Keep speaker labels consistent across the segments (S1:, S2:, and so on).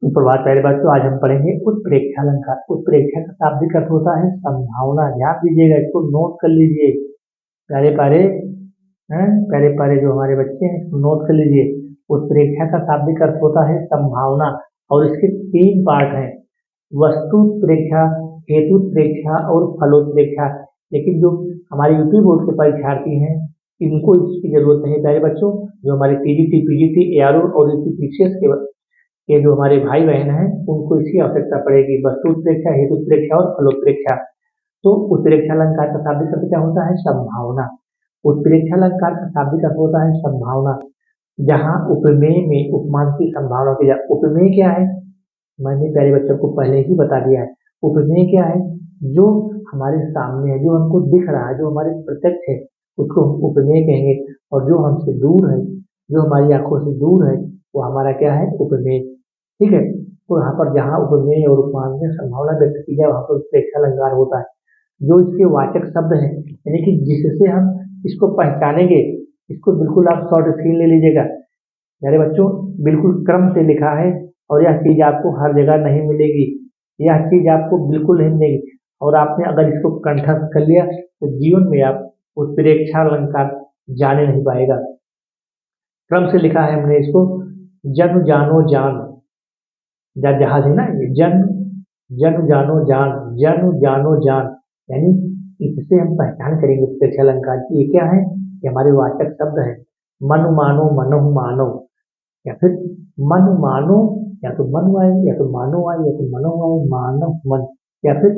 S1: सुप्रभात प्यारे बच्चों, आज हम पढ़ेंगे उत्प्रेक्षालंकार। उत्प्रेक्षा का शाब्दिक अर्थ होता है संभावना। ध्यान दीजिएगा, इसको नोट कर लीजिए। प्यारे प्यारे प्यारे प्यारे जो हमारे बच्चे हैं, इसको नोट कर लीजिए। उत्प्रेक्षा का शाब्दिक अर्थ होता है संभावना, और इसके 3 पार्ट हैं: वस्तुत्प्रेक्षा, हेतुत्प्रेक्षा और फलोत्प्रेक्षा। लेकिन जो हमारे यूपी बोर्ड के परीक्षार्थी हैं, इनको इसकी जरूरत नहीं प्यारे बच्चों। जो हमारे पीजीटी, एआरओ और पीसीएस के ये जो हमारे भाई बहन हैं, उनको इसकी आवश्यकता पड़ेगी। वस्तुत्प्रेक्षा, हेतुत्प्रेक्षा और फलोत्प्रेक्षा। तो उत्प्रेक्षालंकार का शाब्दिक अर्थ क्या होता है? संभावना। उत्प्रेक्षालंकार का शाब्दिक अर्थ होता है संभावना। जहाँ उपमेय में उपमान की संभावना की जाए। उपमेय क्या है? मैंने प्यारे बच्चों को पहले ही बता दिया है। उपमेय क्या है? जो हमारे सामने है, जो हमको दिख रहा है, जो हमारे प्रत्यक्ष है, उसको हम उपमेय कहेंगे। और जो हमसे दूर है, जो हमारी आंखों से दूर है, वो हमारा क्या है? उपमेय। ठीक है। तो यहाँ पर जहाँ उपमेय और उपमान में संभावना व्यक्त की जाए, वहाँ पर उत्प्रेक्षालंकार होता है। जो इसके वाचक शब्द हैं, यानी कि जिससे हम इसको पहचानेंगे, इसको बिल्कुल आप शॉर्ट स्क्रीन ले लीजिएगा मेरे बच्चों। बिल्कुल क्रम से लिखा है, और यह चीज आपको हर जगह नहीं मिलेगी। यह चीज आपको बिल्कुल नहीं मिलेगी, और आपने अगर इसको कंठस्थ कर लिया तो जीवन में आप उत्प्रेक्षालंकार जाने नहीं पाएगा। क्रम से लिखा है हमने इसको। जन जानो जान, जहाज है ना ये। जन जन जानो जान, जन जानो जान, यानी इससे हम पहचान करेंगे उत्प्रेक्षालंकार की। ये क्या है? ये हमारे वाचक शब्द है। मन मानो, मनो मानो, या फिर मन मानो, या तो मन आए, या तो मानो आए, या तो मनो आए, मानो मन, या फिर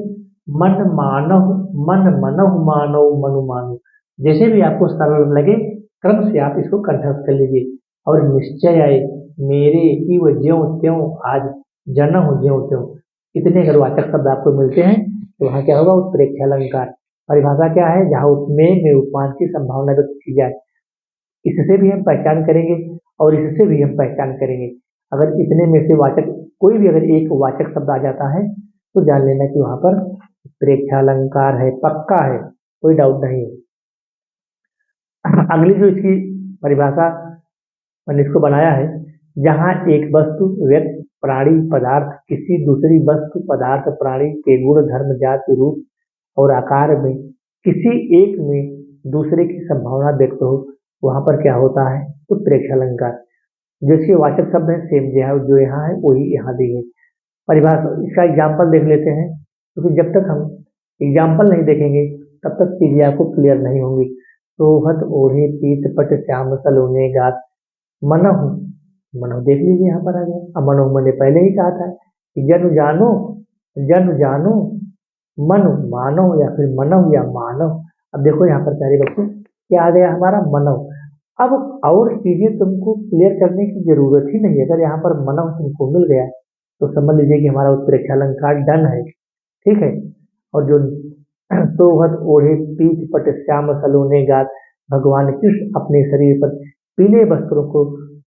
S1: मन मानो, मन मनो मानो, मनु मानो। जैसे भी आपको सरल लगे, क्रम से आप इसको कंठस्थ कर लीजिए। और निश्चय आए मेरे की वो ज्यों त्यों आज जन हो ज्यों त्यों। इतने अगर वाचक शब्द आपको मिलते हैं तो वहाँ क्या होगा? उत्प्रेक्षालंकार। परिभाषा क्या है? जहाँ उपमेय में उपमान की संभावना व्यक्त की जाए। इससे भी हम पहचान करेंगे, और इससे भी हम पहचान करेंगे। अगर इतने में से वाचक कोई भी अगर एक वाचक शब्द आ जाता है, तो जान लेना कि वहां पर प्रेक्षालंकार है, पक्का है, कोई डाउट नहीं है। अगली जो इसकी परिभाषा मैंने इसको बनाया है, जहाँ एक वस्तु, व्यक्ति, प्राणी, पदार्थ किसी दूसरी वस्तु, पदार्थ, प्राणी के गुण, धर्म, जाति, रूप और आकार में किसी एक में दूसरे की संभावना व्यक्त हो, वहां पर क्या होता है? उत्प्रेक्षालंकार। जिसके वाचक शब्द है सेम जो यहाँ है वही यहाँ भी है। परिभाषा इसका एग्जाम्पल देख लेते हैं, क्योंकि जब तक हम एग्जाम्पल नहीं देखेंगे तब तक चीजें आपको क्लियर नहीं होंगी। सोहत ओढ़े पीत पट श्याम सलोने गात मनहु। मनहु देख लीजिए, यहाँ पर आ गया। अब मनहु मैंने पहले ही कहा था कि जन जानो, जन जानो, मन मानो, या फिर मनव या मानव। अब देखो यहाँ पर प्यारे बच्चे क्या आ गया? हमारा मनव। अब और चीजें तुमको क्लियर करने की जरूरत ही नहीं है। अगर यहाँ पर मनव तुमको मिल गया तो समझ लीजिए कि हमारा उत्प्रेक्षालंकार डन है। ठीक है। और जो सोहत ओढ़े पीत पट श्याम सलोने गात, भगवान कृष्ण अपने शरीर पर पीले वस्त्रों को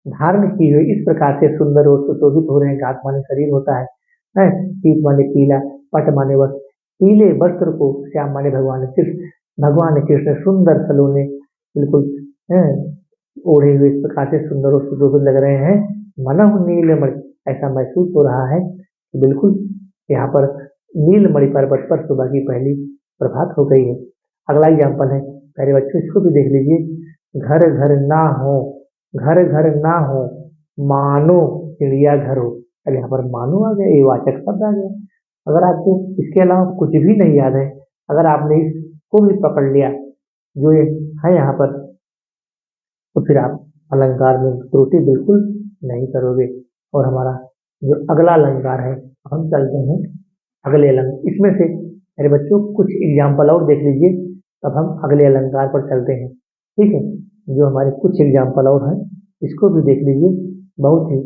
S1: धारण किए हुए इस प्रकार से सुंदर और सुशोभित हो रहे हैं। गात माने शरीर होता है, पीत माने पीला, पट माने वस्त्र, पीले वस्त्र को, श्याम माने भगवान कृष्ण, भगवान कृष्ण सुंदर सलोने बिल्कुल ओढ़े हुए इस प्रकार से सुंदर और सुशोभित लग रहे हैं। मनहु नीलमणि, ऐसा महसूस हो रहा है कि बिल्कुल यहाँ पर नीलमणि पर्वत पर सुबह की पहली प्रभात हो गई है। अगला एग्जाम्पल है प्यारे बच्चों, इसको भी देख लीजिए। घर घर ना हो, घर घर ना हो, मानो चिड़िया घर हो। अब यहाँ पर मानो आ गया, ये वाचक शब्द आ गया। अगर आपको इसके अलावा कुछ भी नहीं याद है, अगर आपने इसको भी पकड़ लिया जो ये है यहाँ पर, तो फिर आप अलंकार में त्रुटि बिल्कुल नहीं करोगे। और हमारा जो अगला अलंकार है, हम चलते हैं अगले अलंकार। इसमें से मेरे बच्चों कुछ एग्जाम्पल और देख लीजिए, तब हम अगले अलंकार पर चलते हैं। ठीक है। जो हमारे कुछ एग्जाम्पल और हैं, इसको भी देख लीजिए। बहुत ही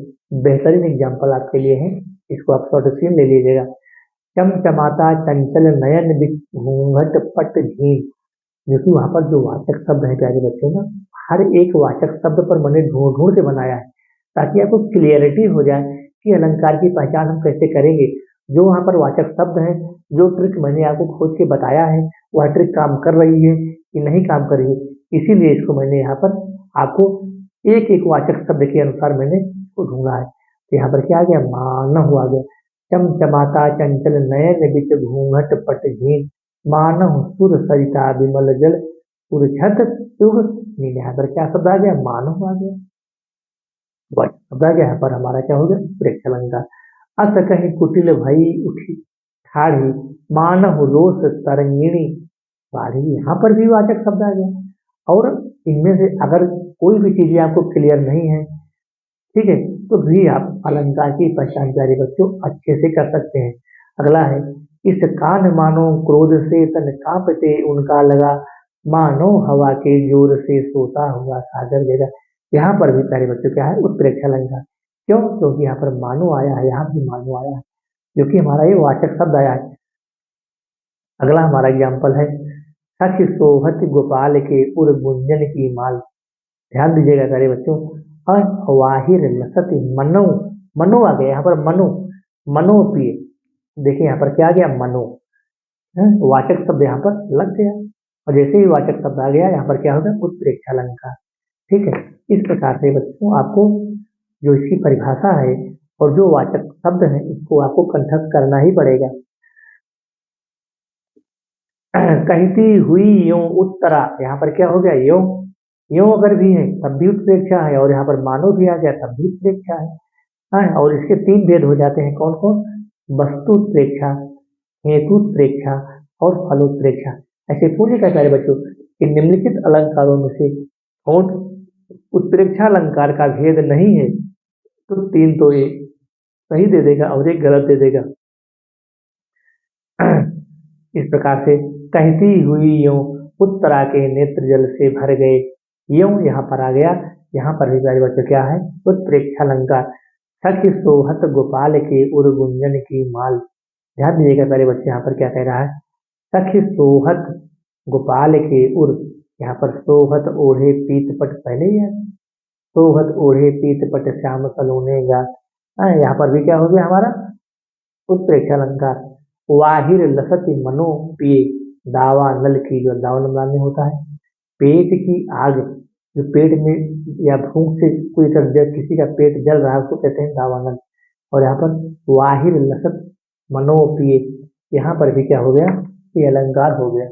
S1: बेहतरीन एग्जाम्पल आपके लिए है, इसको आप शॉर्ट स्क्रीन ले लीजिएगा। चमचमाता चंचल नयन बिच घूंघट पट झील। जो कि वहां पर जो वाचक शब्द है प्यारे बच्चों ना, हर एक वाचक शब्द पर मैंने ढूंढ ढूंढ के बनाया है, ताकि आपको क्लियरिटी हो जाए कि अलंकार की पहचान हम कैसे करेंगे। जो वहां पर वाचक शब्द है, जो ट्रिक मैंने आपको खोज के बताया है, वह ट्रिक काम कर रही है कि नहीं काम कर रही है, इसीलिए इसको मैंने यहाँ पर आपको एक एक वाचक शब्द के अनुसार मैंने इसको ढूंढा है। यहाँ पर क्या आ गया, मानहु आ गया। चमचमाता चंचल नयन बिच घूंघट पट झीन, मानहु सुर सरिता विमल जल उर्छत युग नील। यहाँ पर क्या शब्द आ गया, मानहु आ गया। वट शब्द आ गया। यहाँ पर हमारा क्या हो गया, उत्प्रेक्षा अलंकार। अस कहीं कुटिल भई उठी ठाढ़ी, मानहु रोष तरंगिणी बाढ़ी। यहाँ पर भी वाचक शब्द आ गया। और इनमें से अगर कोई भी चीजें आपको क्लियर नहीं है, ठीक है, तो भी आप अलंकार की पहचान प्यारे बच्चों अच्छे से कर सकते हैं। अगला है, इस कान मानो क्रोध से तन कांपते उनका लगा, मानो हवा के जोर से सोता हुआ सागर जगा। यहाँ पर भी प्यारे बच्चों क्या है, उत्प्रेक्षा अलंकार। क्यों, क्योंकि यहाँ पर मानो आया है, यहाँ भी मानो आया है, जो कि हमारा ये वाचक शब्द आया है। अगला हमारा एग्जाम्पल है, सखी सोहत गोपाल के उर गुंजन की माल। ध्यान दीजिएगा प्यारे बच्चों, अवाहिर लसत मनो, मनो आ गया यहाँ पर, मनो मनो पिए। देखिए यहाँ पर क्या आ गया, मनो, वाचक शब्द यहाँ पर लग गया। और जैसे ही वाचक शब्द आ गया, यहाँ पर क्या होगा, उत्प्रेक्षा अलंकार। ठीक है, इस प्रकार से बच्चों आपको जो इसकी परिभाषा है और जो वाचक शब्द है, इसको आपको कंठस्थ करना ही पड़ेगा। कहती हुई यो उत्तरा, यहाँ पर क्या हो गया, यो, यो अगर भी है तब भी उत्प्रेक्षा है, और यहाँ पर मानो भी आ गया तब भी उत्प्रेक्षा है। हाँ, और इसके तीन भेद हो जाते हैं, कौन कौन, वस्तुत्प्रेक्षा, हेतुत्प्रेक्षा और फलोत्प्रेक्षा। ऐसे पूछेगा सारे बच्चों कि निम्नलिखित अलंकारों में से कौन उत्प्रेक्षा अलंकार का भेद नहीं है, तो तीन तो एक सही दे देगा और एक गलत दे देगा। इस प्रकार से कहती हुई यूं उत्तरा के नेत्र जल से भर गए, यूं यहाँ पर आ गया। यहाँ पर भी प्यारे बच्चों क्या है, उत्प्रेक्षा अलंकार। सखी सोहत गोपाल के उर गुंजन की माल। ध्यान दीजिएगा प्यारे बच्चे, यहाँ पर क्या कह रहा है, सखी सोहत गोपाल के उर, यहाँ पर सोहत ओढ़े पीत पट, पहले ही है सोहत ओढ़े पीत पट श्याम सलोने गा। यहाँ पर भी क्या हो गया हमारा, उत्प्रेक्षा अलंकार। वाहिर लसत मनो पिए, दावा नल की, जो दावा नल में होता है, पेट की आग, जो पेट में या भूख से कोई किसी का पेट जल रहा है उसको कहते हैं दावानल। और यहाँ पर वाहिर लसत मनो पिए, यहाँ पर भी क्या हो गया, ये अलंकार हो गया।